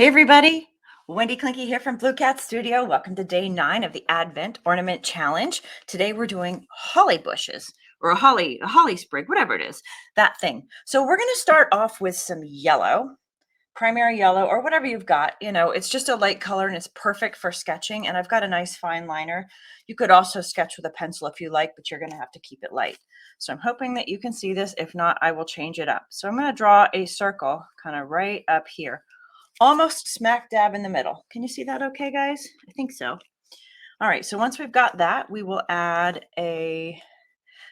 Hey everybody, Wendy Clinky here from Blue Cat Studio. Welcome to day 9 of the Advent Ornament Challenge. Today we're doing holly bushes or a holly sprig, whatever it is, that thing. So we're going to start off with some yellow, primary yellow or whatever you've got. You know, it's just a light color and it's perfect for sketching. And I've got a nice fine liner. You could also sketch with a pencil if you like, but you're going to have to keep it light. So I'm hoping that you can see this. If not, I will change it up. So I'm going to draw a circle kind of right up here, almost smack dab in the middle. Can you see that okay, guys? I think so. All right, so once we've got that, we will add a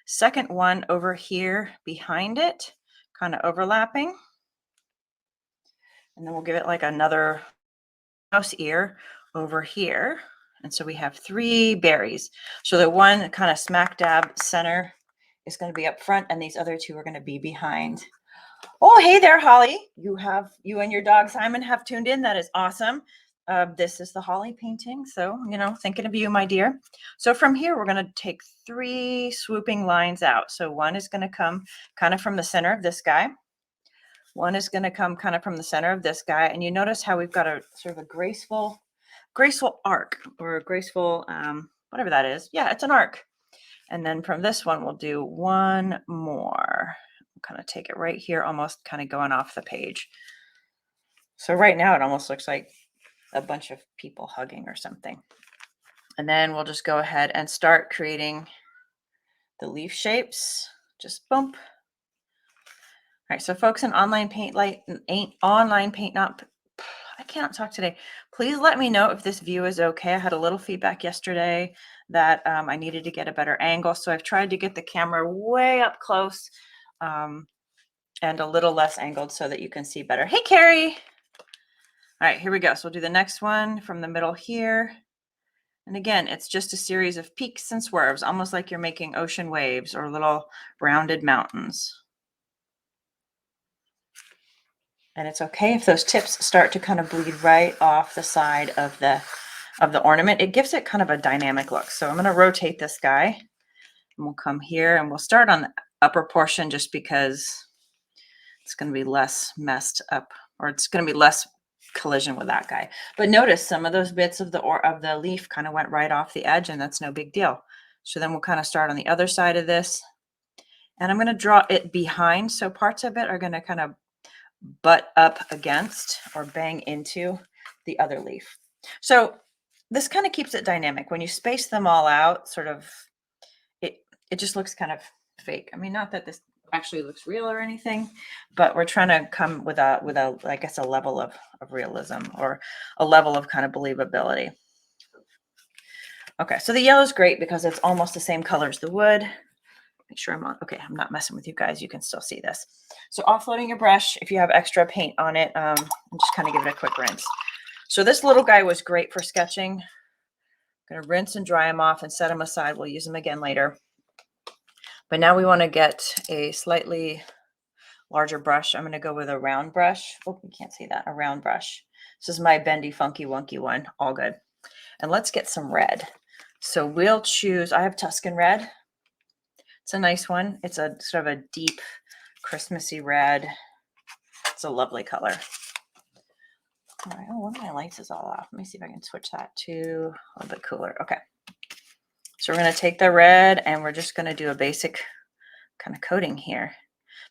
second one over here behind it, kind of overlapping. And then we'll give it like another mouse ear over here. And so we have 3 berries. So the one kind of smack dab center is going to be up front, and these other 2 are going to be behind. Oh, hey there, Holly. You and your dog Simon have tuned in. That is awesome. This is the Holly painting. So, thinking of you, my dear. So from here, we're going to take 3 swooping lines out. So one is going to come kind of from the center of this guy. One is going to come kind of from the center of this guy. And you notice how we've got a sort of a graceful arc, or a graceful, whatever that is. Yeah, it's an arc. And then from this one, we'll do one more. Kind of take it right here, almost kind of going off the page. So right now it almost looks like a bunch of people hugging or something. And then we'll just go ahead and start creating the leaf shapes. Just bump. All right, so folks in online paint, I cannot talk today. Please let me know if this view is okay. I had a little feedback yesterday that I needed to get a better angle. So I've tried to get the camera way up close and a little less angled so that you can see better. Hey, Carrie. All right, here we go. So we'll do the next one from the middle here. And again, it's just a series of peaks and swerves, almost like you're making ocean waves or little rounded mountains. And it's okay if those tips start to kind of bleed right off the side of the ornament. It gives it kind of a dynamic look. So I'm going to rotate this guy, and we'll come here and we'll start on the upper portion just because it's going to be less messed up, or it's going to be less collision with that guy. But notice some of those bits of the leaf kind of went right off the edge, and that's no big deal. So then we'll kind of start on the other side of this, and I'm going to draw it behind. So parts of it are going to kind of butt up against or bang into the other leaf. So this kind of keeps it dynamic. When you space them all out, sort of, it just looks kind of fake. I mean, not that this actually looks real or anything, but we're trying to come with a I guess a level of realism, or a level of kind of believability. Okay, so the yellow is great because it's almost the same color as the wood. Make sure I'm on. Okay, I'm not messing with you guys. You can still see this. So offloading your brush, if you have extra paint on it, just kind of give it a quick rinse. So this little guy was great for sketching. I'm going to rinse and dry him off and set him aside. We'll use him again later. But now we want to get a slightly larger brush. I'm going to go with a round brush. Oh, you can't see that. A round brush. This is my bendy, funky, wonky one. All good. And let's get some red. So we'll choose, I have Tuscan red. It's a nice one. It's a sort of a deep Christmassy red. It's a lovely color. All right. Oh, one of my lights is all off. Let me see if I can switch that to a little bit cooler. Okay. So we're going to take the red and we're just going to do a basic kind of coating here.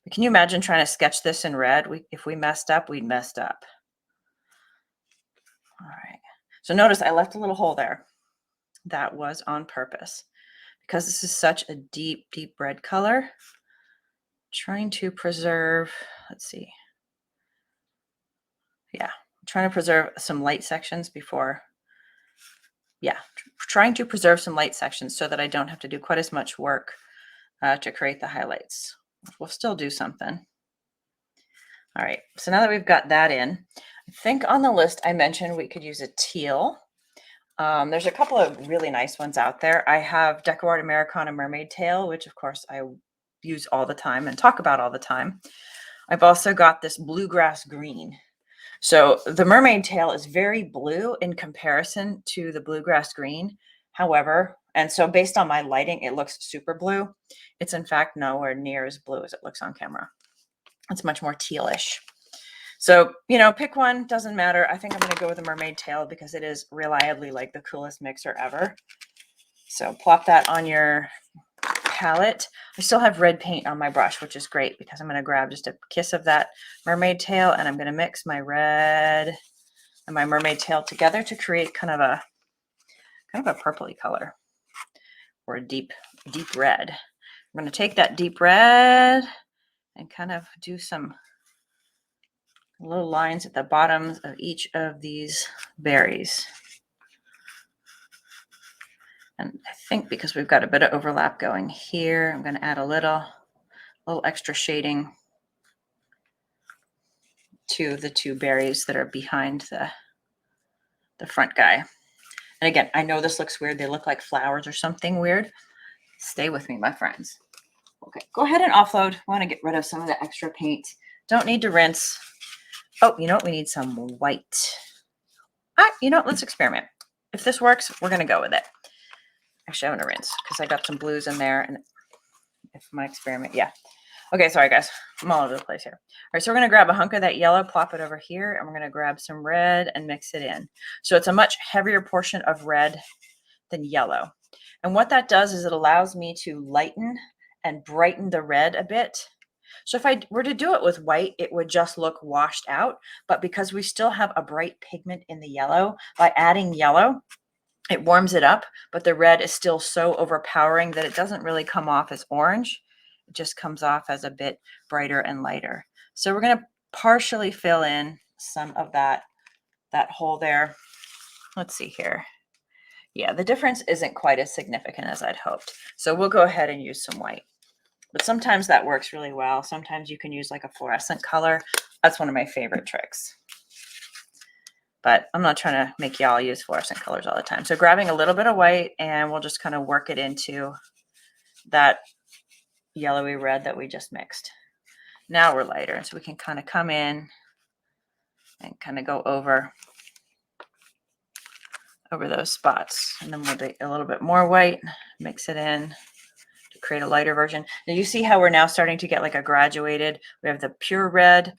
But can you imagine trying to sketch this in red? If we messed up, we'd messed up. All right. So notice I left a little hole there. That was on purpose because this is such a deep, deep red color. Trying to preserve, let's see. Yeah, trying to preserve some light sections before. Yeah, trying to preserve some light sections so that I don't have to do quite as much work to create the highlights. We'll still do something. All right, so now that we've got that in, I think on the list I mentioned we could use a teal. There's a couple of really nice ones out there. I have Deco Art Americana Mermaid Tail, which of course I use all the time and talk about all the time. I've also got this bluegrass green. So the mermaid tail is very blue in comparison to the bluegrass green. However, and so based on my lighting, it looks super blue. It's in fact nowhere near as blue as it looks on camera. It's much more tealish. So, you know, pick one, doesn't matter. I think I'm going to go with a mermaid tail because it is reliably like the coolest mixer ever. So plop that on your palette. I still have red paint on my brush, which is great because I'm going to grab just a kiss of that mermaid tail and I'm going to mix my red and my mermaid tail together to create kind of a purpley color or a deep red. I'm going to take that deep red and kind of do some little lines at the bottoms of each of these berries. And I think because we've got a bit of overlap going here, I'm going to add a little extra shading to the two berries that are behind the front guy. And again, I know this looks weird. They look like flowers or something weird. Stay with me, my friends. Okay, go ahead and offload. I want to get rid of some of the extra paint. Don't need to rinse. Oh, you know what? We need some white. You know what? Let's experiment. If this works, we're going to go with it. Actually, I'm going to rinse because I got some blues in there. And if my experiment, yeah. Okay, sorry, guys. I'm all over the place here. All right, so we're going to grab a hunk of that yellow, plop it over here, and we're going to grab some red and mix it in. So it's a much heavier portion of red than yellow. And what that does is it allows me to lighten and brighten the red a bit. So if I were to do it with white, it would just look washed out. But because we still have a bright pigment in the yellow, by adding yellow, it warms it up, but the red is still so overpowering that it doesn't really come off as orange. It just comes off as a bit brighter and lighter. So we're going to partially fill in some of that hole there. Let's see here. Yeah, the difference isn't quite as significant as I'd hoped. So we'll go ahead and use some white. But sometimes that works really well. Sometimes you can use like a fluorescent color. That's one of my favorite tricks. But I'm not trying to make y'all use fluorescent colors all the time. So grabbing a little bit of white and we'll just kind of work it into that yellowy red that we just mixed. Now we're lighter, so we can kind of come in and kind of go over those spots. And then we'll do a little bit more white, mix it in to create a lighter version. Now you see how we're now starting to get like a graduated, we have the pure red,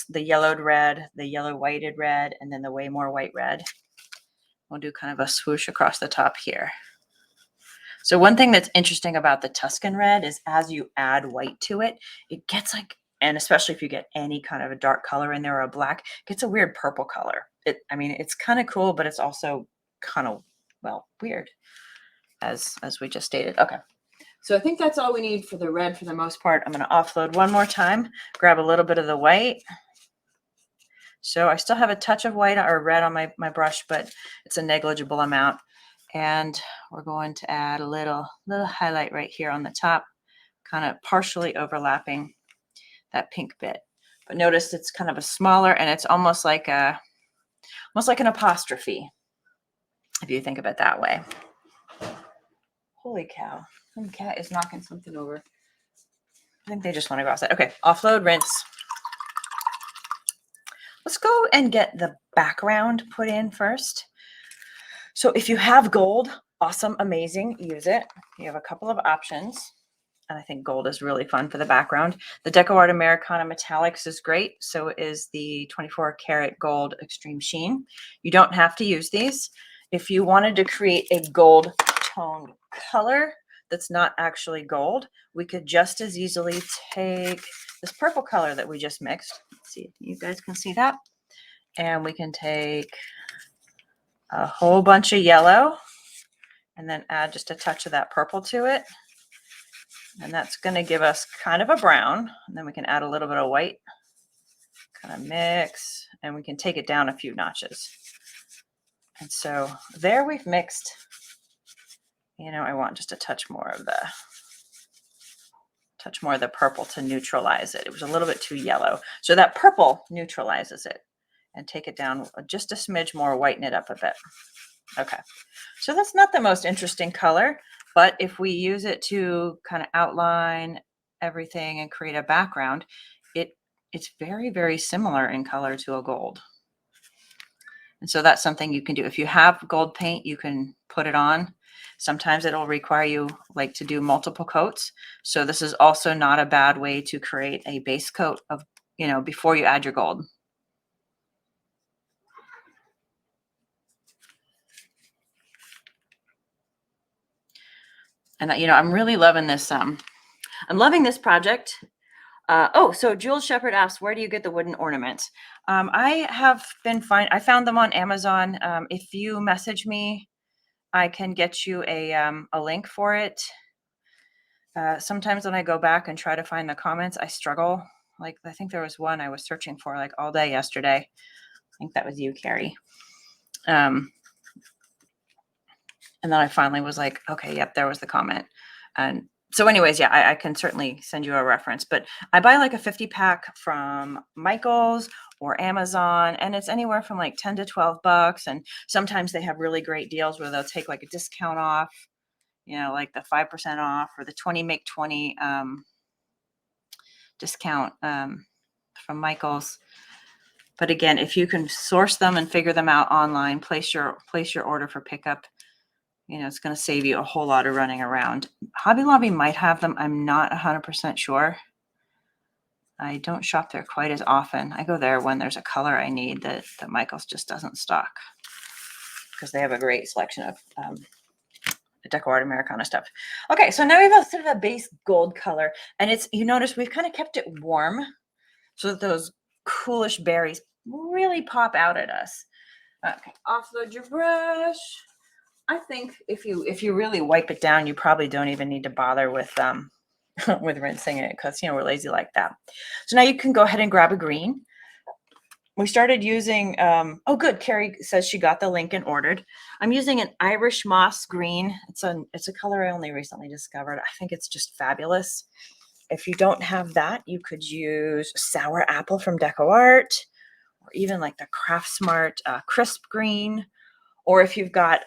the yellowed red, the yellow whited red, and then the way more white red. We'll do kind of a swoosh across the top here. So one thing that's interesting about the Tuscan red is as you add white to it, it gets like, and especially if you get any kind of a dark color in there or a black, it gets a weird purple color. I mean, it's kind of cool, but it's also kind of, well, weird as we just stated. Okay. So I think that's all we need for the red for the most part. I'm going to offload one more time, grab a little bit of the white. So I still have a touch of white or red on my brush, but it's a negligible amount. And we're going to add a little highlight right here on the top, kind of partially overlapping that pink bit. But notice it's kind of a smaller, and it's almost like an apostrophe, if you think of it that way. Holy cow. The cat is knocking something over. I think they just want to go outside. Okay, offload, rinse. Let's go and get the background put in first. So if you have gold, awesome, amazing, use it. You have a couple of options, and I think gold is really fun for the background. The DecoArt Americana Metallics is great. So is the 24 karat gold extreme sheen. You don't have to use these. If you wanted to create a gold toned color that's not actually gold, we could just as easily take this purple color that we just mixed. Let's see if you guys can see that. And we can take a whole bunch of yellow and then add just a touch of that purple to it. And that's going to give us kind of a brown. And then we can add a little bit of white, kind of mix, and we can take it down a few notches. And so there we've mixed, you know, I want just a touch more of the purple to neutralize it. It was a little bit too yellow. So that purple neutralizes it. And take it down just a smidge more, whiten it up a bit. Okay, so that's not the most interesting color, but if we use it to kind of outline everything and create a background, it's very, very similar in color to a gold. And so that's something you can do. If you have gold paint, you can put it on. Sometimes it'll require you like to do multiple coats. So this is also not a bad way to create a base coat of, you know, before you add your gold. And I'm really loving this. I'm loving this project. So Jules Shepherd asks, where do you get the wooden ornaments? I found them on Amazon. If you message me, I can get you a link for it. Sometimes when I go back and try to find the comments, I struggle. Like, I think there was one I was searching for like all day yesterday. I think that was you, Carrie. And then I finally was like, okay, yep, there was the comment. And so anyways, yeah, I can certainly send you a reference, but I buy like a 50 pack from Michael's or Amazon, and it's anywhere from like 10 to 12 bucks. And sometimes they have really great deals where they'll take like a discount off, like the 5% off or the 20 make 20 discount from Michael's. But again, if you can source them and figure them out online, place your order for pickup. It's going to save you a whole lot of running around. Hobby Lobby might have them. I'm not 100% sure. I don't shop there quite as often. I go there when there's a color I need that Michael's just doesn't stock, because they have a great selection of Deco Art Americana stuff. Okay, so now we have a sort of a base gold color, and you notice we've kind of kept it warm so that those coolish berries really pop out at us. Okay, offload your brush. I think if you really wipe it down, you probably don't even need to bother with with rinsing it, because we're lazy like that. So now you can go ahead and grab a green. We started using oh good, Carrie says she got the link and ordered. I'm using an Irish moss green. It's a color I only recently discovered. I think it's just fabulous. If you don't have that, you could use sour apple from Deco Art, or even like the Craft Smart crisp green. Or if you've got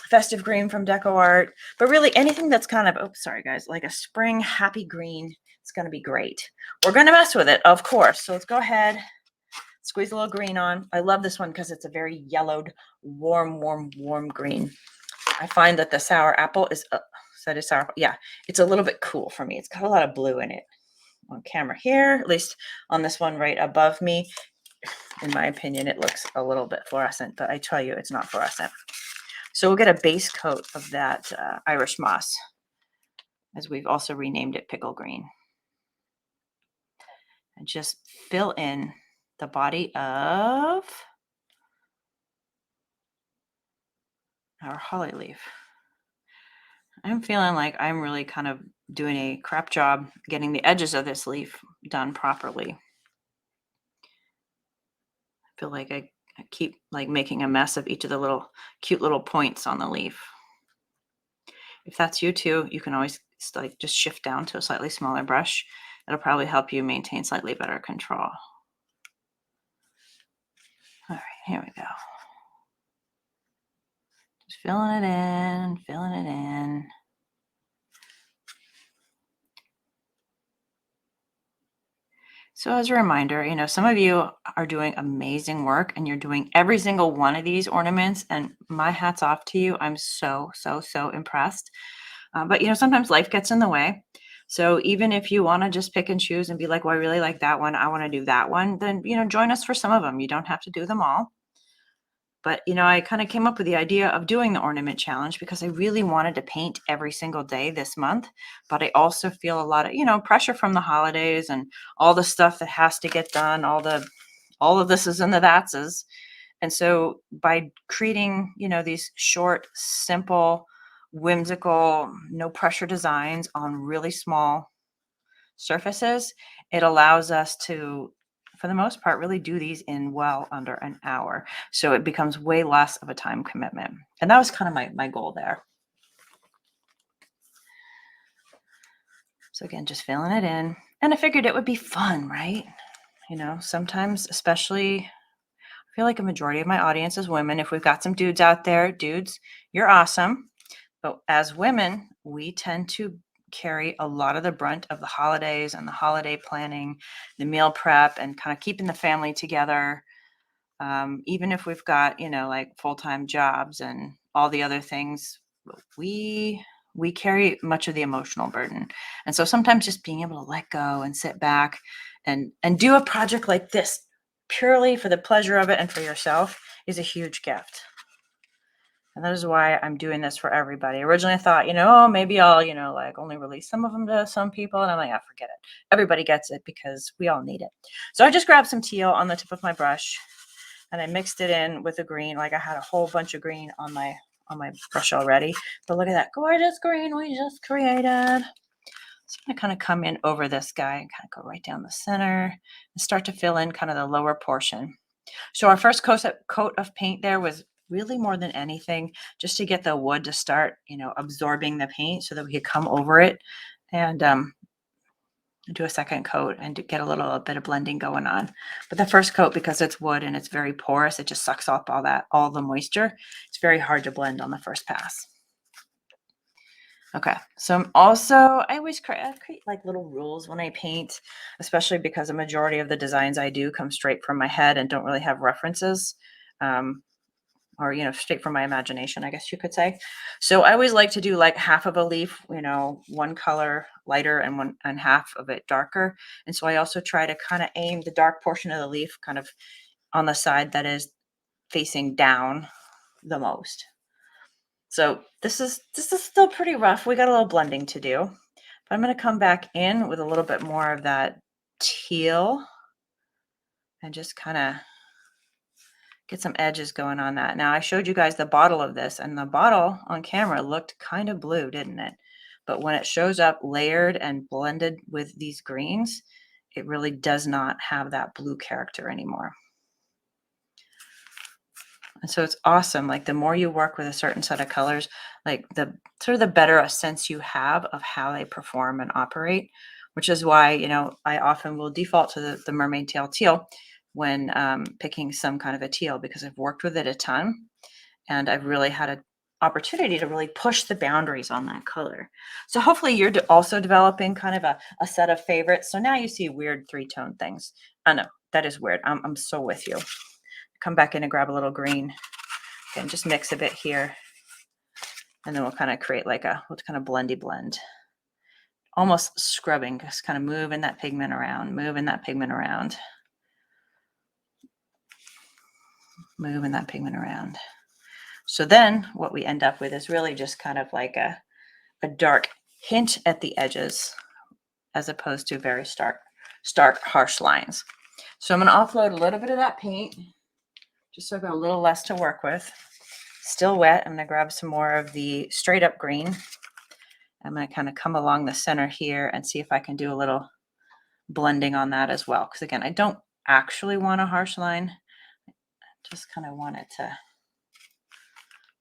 festive green from Deco Art, but really anything that's kind of, sorry guys, like a spring happy green, it's going to be great. We're going to mess with it, of course. So let's go ahead, squeeze a little green on. I love this one because it's a very yellowed, warm green. I find that the sour apple is, sour? Yeah, it's a little bit cool for me. It's got a lot of blue in it on camera here, at least on this one right above me. In my opinion, it looks a little bit fluorescent, but I tell you, it's not fluorescent. So we'll get a base coat of that Irish moss, as we've also renamed it pickle green. And just fill in the body of our holly leaf. I'm feeling like I'm really kind of doing a crap job getting the edges of this leaf done properly. I feel like I keep like making a mess of each of the little cute little points on the leaf. If that's you too, you can always like just shift down to a slightly smaller brush. It'll probably help you maintain slightly better control. All right, here we go. Just filling it in. So as a reminder, some of you are doing amazing work and you're doing every single one of these ornaments, and my hat's off to you. I'm so impressed. But sometimes life gets in the way. So even if you want to just pick and choose and be like, well, I really like that one, I want to do that one, then, join us for some of them. You don't have to do them all. But, I kind of came up with the idea of doing the ornament challenge because I really wanted to paint every single day this month. But I also feel a lot of, pressure from the holidays and all the stuff that has to get done, all of this is and the that's is. And so by creating, these short, simple, whimsical, no pressure designs on really small surfaces, it allows us to, for the most part, really do these in well under an hour. So it becomes way less of a time commitment. And that was kind of my goal there. So again, just filling it in. And I figured it would be fun, right? Sometimes, especially, I feel like a majority of my audience is women. If we've got some dudes out there, dudes, you're awesome. But as women, we tend to carry a lot of the brunt of the holidays and the holiday planning, the meal prep, and kind of keeping the family together. Even if we've got, like full-time jobs and all the other things, we carry much of the emotional burden. And so sometimes just being able to let go and sit back and do a project like this purely for the pleasure of it and for yourself is a huge gift. And that is why I'm doing this for everybody. Originally, I thought, oh, maybe I'll, like only release some of them to some people. And I'm like, forget it. Everybody gets it because we all need it. So I just grabbed some teal on the tip of my brush and I mixed it in with the green. Like I had a whole bunch of green on my brush already. But look at that gorgeous green we just created. So I'm going to kind of come in over this guy and kind of go right down the center and start to fill in kind of the lower portion. So our first coat of paint there was really more than anything just to get the wood to start, absorbing the paint so that we could come over it and do a second coat and get a little bit of blending going on. But the first coat, because it's wood and it's very porous, it just sucks up all the moisture. It's very hard to blend on the first pass. Okay, so I always create like little rules when I paint, especially because a majority of the designs I do come straight from my head and don't really have references, or straight from my imagination, I guess you could say. So I always like to do like half of a leaf, one color lighter and half of it darker. And so I also try to kind of aim the dark portion of the leaf kind of on the side that is facing down the most. So this is still pretty rough. We got a little blending to do, but I'm going to come back in with a little bit more of that teal and just kind of get some edges going on that. Now I showed you guys the bottle of this, and the bottle on camera looked kind of blue, didn't it? But when it shows up layered and blended with these greens, it really does not have that blue character anymore. And so it's awesome. Like the more you work with a certain set of colors, like the sort of the better a sense you have of how they perform and operate, which is why, I often will default to the mermaid tail teal when picking some kind of a teal, because I've worked with it a ton and I've really had an opportunity to really push the boundaries on that color. So hopefully you're also developing kind of a set of favorites. So now you see weird 3-tone things. I know that is weird. I'm so with you. Come back in and grab a little green and just mix a bit here. And then we'll kind of create like we'll kind of blendy blend. Almost scrubbing, just kind of moving that pigment around, moving that pigment around. Moving that pigment around. So then what we end up with is really just kind of like a dark hint at the edges as opposed to very stark, harsh lines. So I'm going to offload a little bit of that paint just so I've got a little less to work with. Still wet. I'm going to grab some more of the straight up green. I'm going to kind of come along the center here and see if I can do a little blending on that as well. Because again, I don't actually want a harsh line. I just kind of want it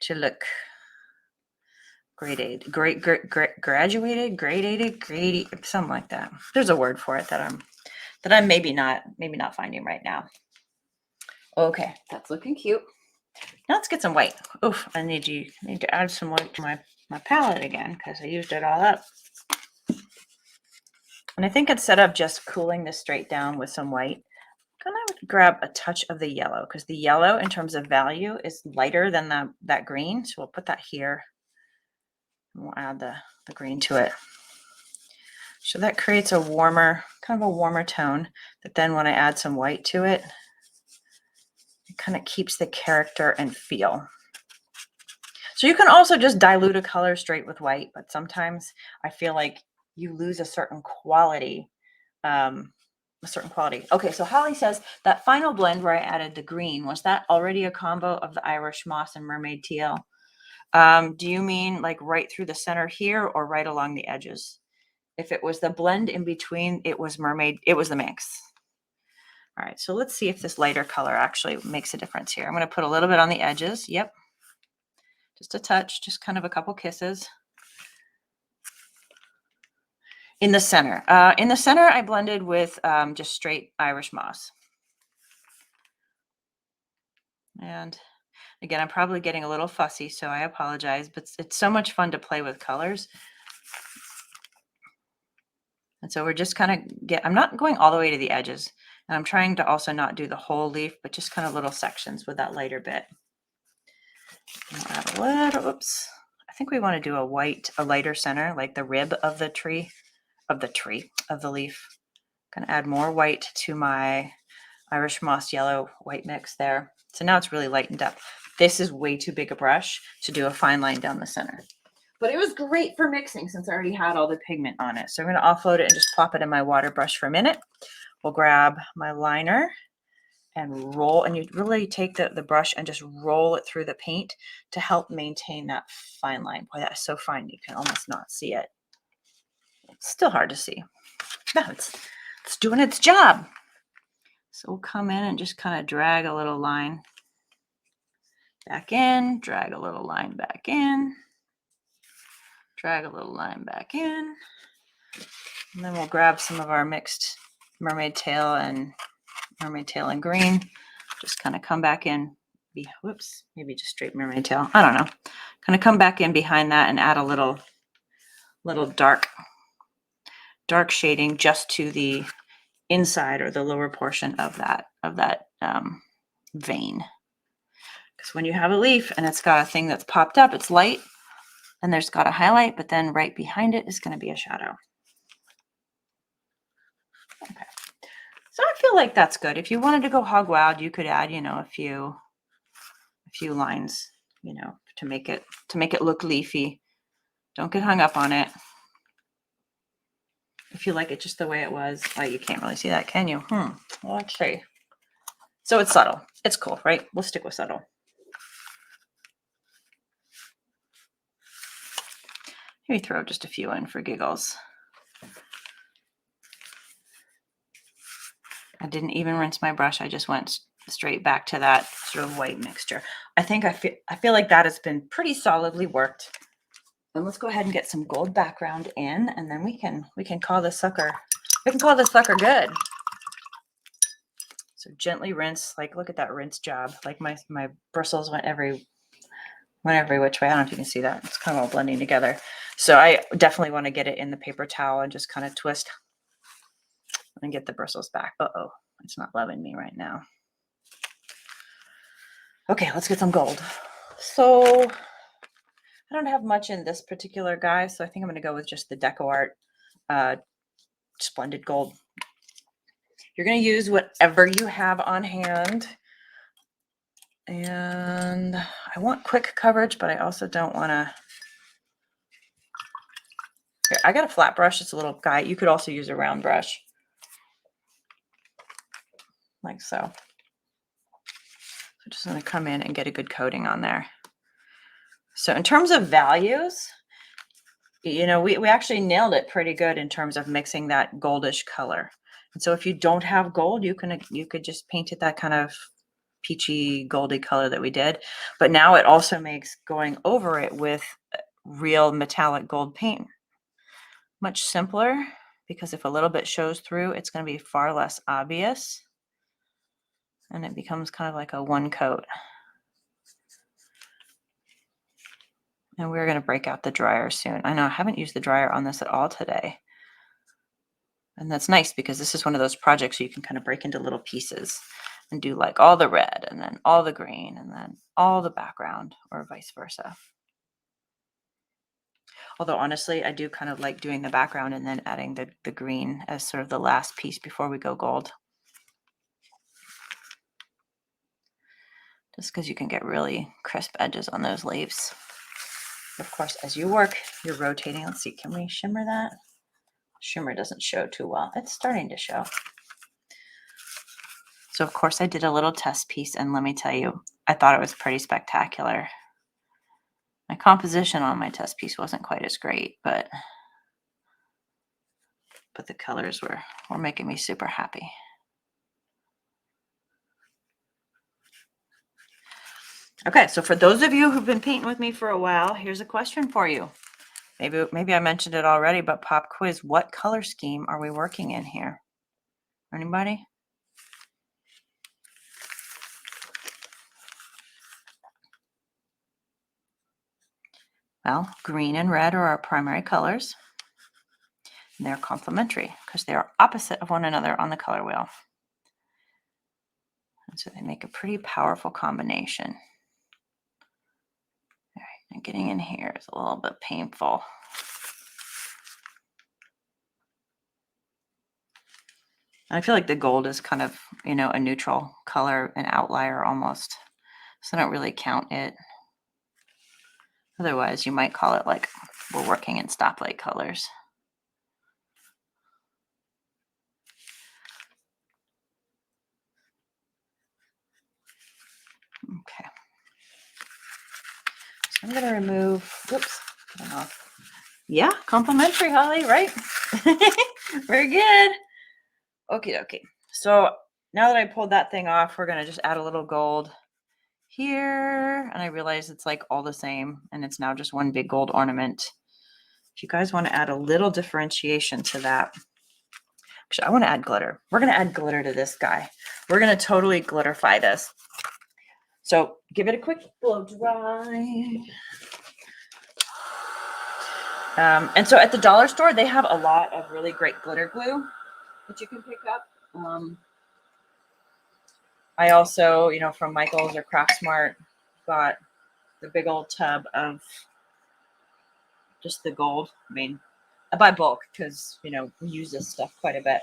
to look gradated, something like that. There's a word for it that I'm maybe not finding right now. Okay, that's looking cute. Now let's get some white. Oof, I need to add some white to my palette again because I used it all up. And I think instead of just cooling this straight down with some white, I'm gonna grab a touch of the yellow because the yellow in terms of value is lighter than that green. So we'll put that here. And we'll add the green to it. So that creates kind of a warmer tone that then when I add some white to it, it kind of keeps the character and feel. So you can also just dilute a color straight with white, but sometimes I feel like you lose a certain quality. Okay, so Holly says that final blend where I added the green, was that already a combo of the Irish moss and mermaid teal? Do you mean like right through the center here or right along the edges? If it was the blend in between, it was the mix. All right, so let's see if this lighter color actually makes a difference here. I'm going to put a little bit on the edges. Yep. Just a touch, just kind of a couple kisses. In the center, I blended with just straight Irish moss. And again, I'm probably getting a little fussy, so I apologize, but it's so much fun to play with colors. And so we're just kind of I'm not going all the way to the edges. And I'm trying to also not do the whole leaf, but just kind of little sections with that lighter bit. I'll add a little, oops. I think we want to do a lighter center, like the rib of the leaf. Gonna add more white to my Irish moss yellow white mix there. So now it's really lightened up. This is way too big a brush to do a fine line down the center. But it was great for mixing since I already had all the pigment on it. So I'm going to offload it and just plop it in my water brush for a minute. We'll grab my liner and roll, and you really take the brush and just roll it through the paint to help maintain that fine line. Boy, that is so fine you can almost not see it. It's still hard to see. No, it's doing its job. So we'll come in and just kind of drag a little line back in, drag a little line back in, drag a little line back in, and then we'll grab some of our mixed mermaid tail and green. Just kind of come back in. Whoops, maybe just straight mermaid tail. I don't know. Kind of come back in behind that and add a little dark shading just to the inside or the lower portion of that vein. Because when you have a leaf and it's got a thing that's popped up, it's light, and there's got a highlight, but then right behind it is going to be a shadow. Okay. So I feel like that's good. If you wanted to go hog wild, you could add, a few lines, to make it look leafy. Don't get hung up on it. If you like it just the way it was, you can't really see that, can you? Well, let's see. So it's subtle. It's cool, right? We'll stick with subtle. Maybe throw just a few in for giggles. I didn't even rinse my brush. I just went straight back to that sort of white mixture. I feel like that has been pretty solidly worked. And let's go ahead and get some gold background in, and then we can call this sucker. We can call this sucker good. So gently rinse. Look at that rinse job. My bristles went every which way. I don't know if you can see that. It's kind of all blending together. So I definitely want to get it in the paper towel and just kind of twist and get the bristles back. Uh-oh, it's not loving me right now. Okay, let's get some gold. So I don't have much in this particular guy, so I think I'm going to go with just the Deco Art Splendid Gold. You're going to use whatever you have on hand. And I want quick coverage, but I also don't want to. Here, I got a flat brush. It's a little guy. You could also use a round brush. Like so. So just going to come in and get a good coating on there. So in terms of values, we actually nailed it pretty good in terms of mixing that goldish color. And so if you don't have gold, you could just paint it that kind of peachy goldy color that we did. But now it also makes going over it with real metallic gold paint much simpler, because if a little bit shows through, it's going to be far less obvious. And it becomes kind of like a one coat. And we're going to break out the dryer soon. I know I haven't used the dryer on this at all today. And that's nice because this is one of those projects you can kind of break into little pieces and do like all the red and then all the green and then all the background, or vice versa. Although honestly, I do kind of like doing the background and then adding the green as sort of the last piece before we go gold. Just because you can get really crisp edges on those leaves. Of course, as you work, you're rotating. Let's see, can we shimmer that? Shimmer doesn't show too well. It's starting to show. So of course I did a little test piece, and let me tell you, I thought it was pretty spectacular. My composition on my test piece wasn't quite as great, but the colors were making me super happy. Okay, so for those of you who've been painting with me for a while, here's a question for you. Maybe I mentioned it already, but pop quiz, what color scheme are we working in here? Anybody? Well, green and red are our primary colors. And they're complementary because they are opposite of one another on the color wheel. And so they make a pretty powerful combination. All right, and getting in here is a little bit painful. I feel like the gold is kind of, a neutral color, an outlier almost. So I don't really count it. Otherwise, you might call it like we're working in stoplight colors. Okay. So I'm going to remove, whoops, get it off. Yeah, complimentary, Holly, right? Very good. Okay, okay. So now that I pulled that thing off, we're going to just add a little gold here. And I realize it's like all the same, and it's now just one big gold ornament. If you guys want to add a little differentiation to that, actually, I want to add glitter. We're going to add glitter to this guy. We're going to totally glitterify this. So give it a quick blow dry. And so at the dollar store, they have a lot of really great glitter glue that you can pick up. I also, from Michael's or Craft Smart, got the big old tub of just the gold. I mean, I buy bulk because, we use this stuff quite a bit.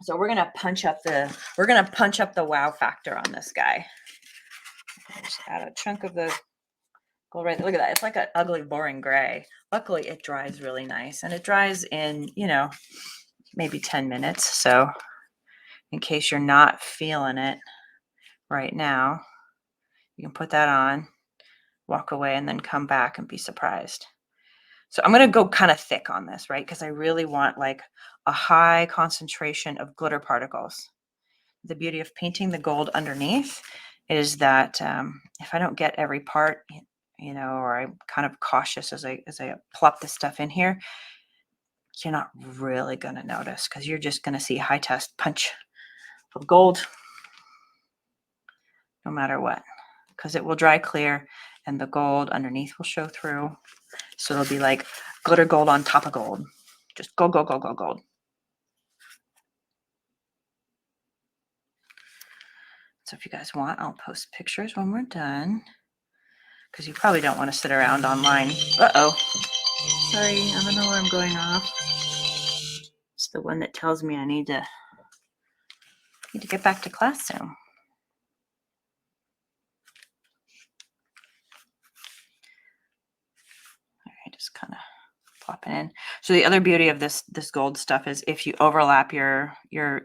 So we're gonna punch up the wow factor on this guy. Just add a chunk of the gold right there. Look at that. It's like an ugly, boring gray. Luckily, it dries really nice, and it dries in, maybe 10 minutes. So in case you're not feeling it right now, you can put that on, walk away, and then come back and be surprised. So I'm going to go kind of thick on this, right? Because I really want like a high concentration of glitter particles. The beauty of painting the gold underneath is that if I don't get every part, or I'm kind of cautious as I plop this stuff in here, you're not really going to notice because you're just going to see high test punch of gold no matter what, because it will dry clear and the gold underneath will show through. So it'll be like glitter gold on top of gold. Just gold, gold, gold, gold, gold. So if you guys want, I'll post pictures when we're done, because you probably don't want to sit around online. Uh-oh. Sorry, I don't know where I'm going off. It's the one that tells me I need to get back to class soon. All right, just kind of plop it in. So the other beauty of this gold stuff is if you overlap your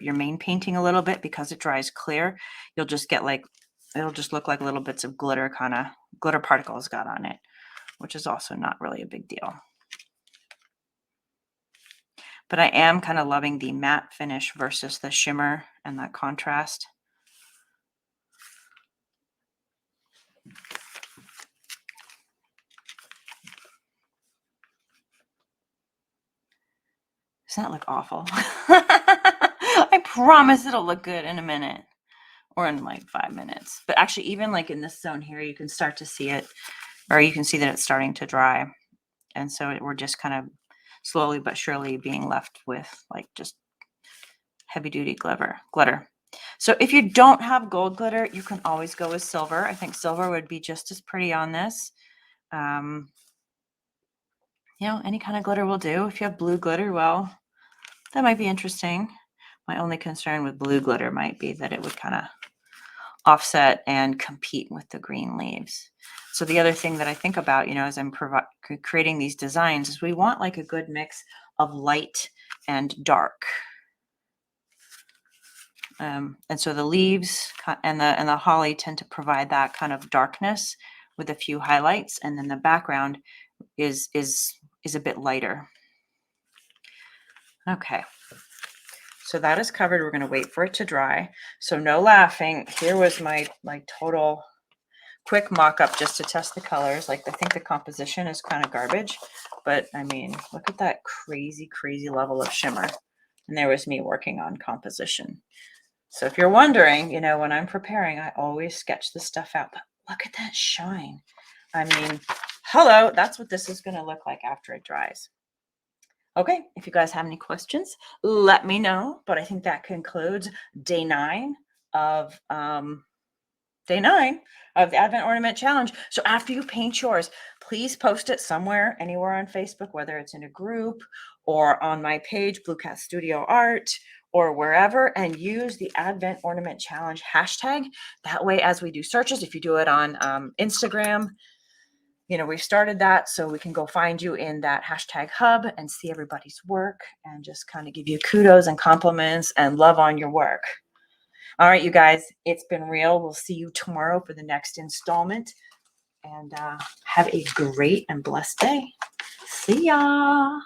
main painting a little bit, because it dries clear, you'll just get like, it'll just look like little bits of glitter, kind of glitter particles got on it, which is also not really a big deal. But I am kind of loving the matte finish versus the shimmer and that contrast. Doesn't that look awful? I promise it'll look good in a minute or in like 5 minutes. But actually, even like in this zone here, you can start to see it, or you can see that it's starting to dry. And so we're just kind of slowly but surely being left with like just heavy duty glitter. So if you don't have gold glitter, you can always go with silver. I think silver would be just as pretty on this. Any kind of glitter will do. If you have blue glitter, well, that might be interesting. My only concern with blue glitter might be that it would kind of offset and compete with the green leaves. So the other thing that I think about, as I'm creating these designs, is we want like a good mix of light and dark. And so the leaves and the holly tend to provide that kind of darkness with a few highlights, and then the background is a bit lighter. Okay. So that is covered. We're going to wait for it to dry. So no laughing. Here was my total quick mock-up just to test the colors. Like, I think the composition is kind of garbage, but I mean, look at that crazy, crazy level of shimmer. And there was me working on composition. So if you're wondering, when I'm preparing, I always sketch this stuff out. But look at that shine. I mean, hello, that's what this is going to look like after it dries. Okay, if you guys have any questions, let me know. But I think that concludes day 9 of the Advent Ornament Challenge. So after you paint yours, please post it somewhere, anywhere on Facebook, whether it's in a group or on my page, Blue Cat Studio Art, or wherever, and use the Advent Ornament Challenge hashtag. That way, as we do searches, if you do it on Instagram, we've started that so we can go find you in that hashtag hub and see everybody's work and just kind of give you kudos and compliments and love on your work. All right, you guys, it's been real. We'll see you tomorrow for the next installment, and have a great and blessed day. See ya.